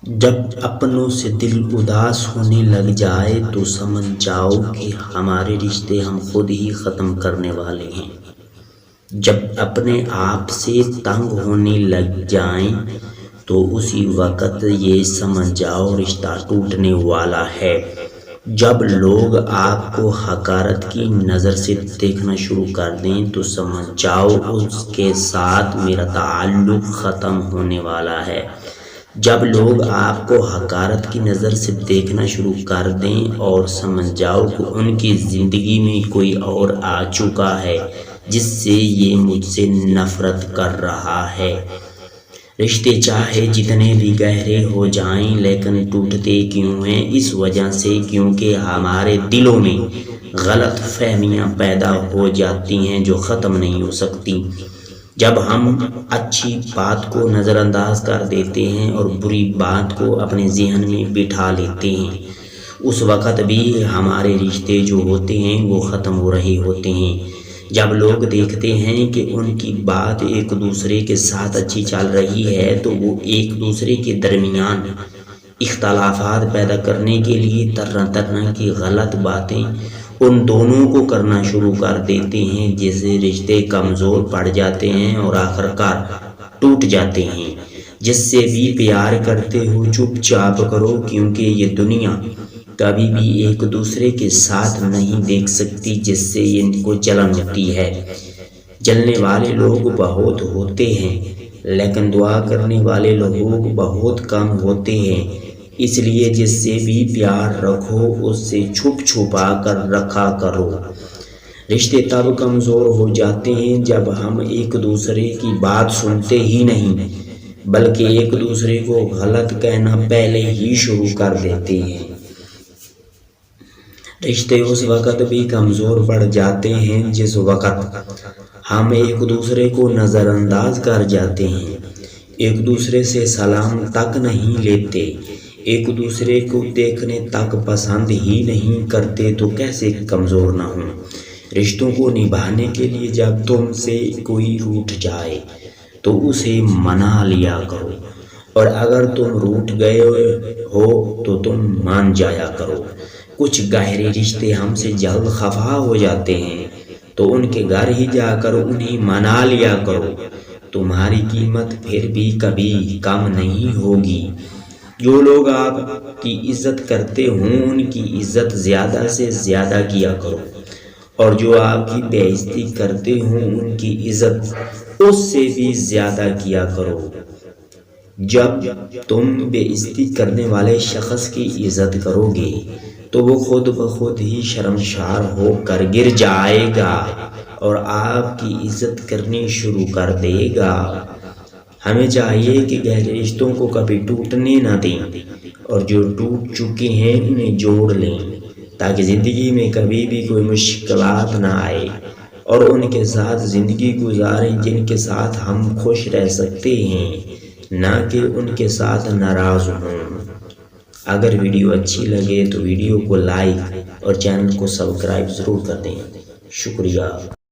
جب اپنوں سے دل اداس ہونے لگ جائے تو سمجھ جاؤ کہ ہمارے رشتے ہم خود ہی ختم کرنے والے ہیں۔ جب اپنے آپ سے تنگ ہونے لگ جائیں تو اسی وقت یہ سمجھ جاؤ رشتہ ٹوٹنے والا ہے۔ جب لوگ آپ کو حقارت کی نظر سے دیکھنا شروع کر دیں تو سمجھ جاؤ اس کے ساتھ میرا تعلق ختم ہونے والا ہے۔ جب لوگ آپ کو حقارت کی نظر سے دیکھنا شروع کر دیں اور سمجھ جاؤ کہ ان کی زندگی میں کوئی اور آ چکا ہے جس سے یہ مجھ سے نفرت کر رہا ہے۔ رشتے چاہے جتنے بھی گہرے ہو جائیں لیکن ٹوٹتے کیوں ہیں؟ اس وجہ سے کیونکہ ہمارے دلوں میں غلط فہمیاں پیدا ہو جاتی ہیں جو ختم نہیں ہو سکتی۔ جب ہم اچھی بات کو نظر انداز کر دیتے ہیں اور بری بات کو اپنے ذہن میں بٹھا لیتے ہیں اس وقت بھی ہمارے رشتے جو ہوتے ہیں وہ ختم ہو رہے ہوتے ہیں۔ جب لوگ دیکھتے ہیں کہ ان کی بات ایک دوسرے کے ساتھ اچھی چل رہی ہے تو وہ ایک دوسرے کے درمیان اختلافات پیدا کرنے کے لیے طرح طرح کی غلط باتیں ان دونوں کو کرنا شروع کر دیتے ہیں جس سے رشتے کمزور پڑ جاتے ہیں اور آخرکار ٹوٹ جاتے ہیں۔ جس سے بھی پیار کرتے ہو چپ چاپ کرو کیونکہ یہ دنیا کبھی بھی ایک دوسرے کے ساتھ نہیں دیکھ سکتی جس سے ان کو جلن ہوتی ہے۔ جلنے والے لوگ بہت ہوتے ہیں لیکن دعا کرنے والے لوگ بہت کم ہوتے ہیں، اس لیے جس سے بھی پیار رکھو اس سے چھپ چھپا کر رکھا کرو۔ رشتے تب کمزور ہو جاتے ہیں جب ہم ایک دوسرے کی بات سنتے ہی نہیں بلکہ ایک دوسرے کو غلط کہنا پہلے ہی شروع کر دیتے ہیں۔ رشتے اس وقت بھی کمزور پڑ جاتے ہیں جس وقت ہم ایک دوسرے کو نظر انداز کر جاتے ہیں، ایک دوسرے سے سلام تک نہیں لیتے، ایک دوسرے کو دیکھنے تک پسند ہی نہیں کرتے تو کیسے کمزور نہ ہوں۔ رشتوں کو نبھانے کے لیے جب تم سے کوئی روٹھ جائے تو اسے منا لیا کرو اور اگر تم روٹھ گئے ہو تو تم مان جایا کرو۔ کچھ گہرے رشتے ہم سے جلد خفا ہو جاتے ہیں تو ان کے گھر ہی جا کر انہیں منا لیا کرو، تمہاری قیمت پھر بھی کبھی کم نہیں ہوگی۔ جو لوگ آپ کی عزت کرتے ہوں ان کی عزت زیادہ سے زیادہ کیا کرو اور جو آپ کی بے عزتی کرتے ہوں ان کی عزت اس سے بھی زیادہ کیا کرو۔ جب تم بے عزتی کرنے والے شخص کی عزت کرو گے تو وہ خود بخود ہی شرمسار ہو کر گر جائے گا اور آپ کی عزت کرنی شروع کر دے گا۔ ہمیں چاہیے کہ گہرے رشتوں کو کبھی ٹوٹنے نہ دیں اور جو ٹوٹ چکے ہیں انہیں جوڑ لیں تاکہ زندگی میں کبھی بھی کوئی مشکلات نہ آئے اور ان کے ساتھ زندگی گزاریں جن کے ساتھ ہم خوش رہ سکتے ہیں نہ کہ ان کے ساتھ ناراض ہوں۔ اگر ویڈیو اچھی لگے تو ویڈیو کو لائک اور چینل کو سبسکرائب ضرور کر دیں۔ شکریہ۔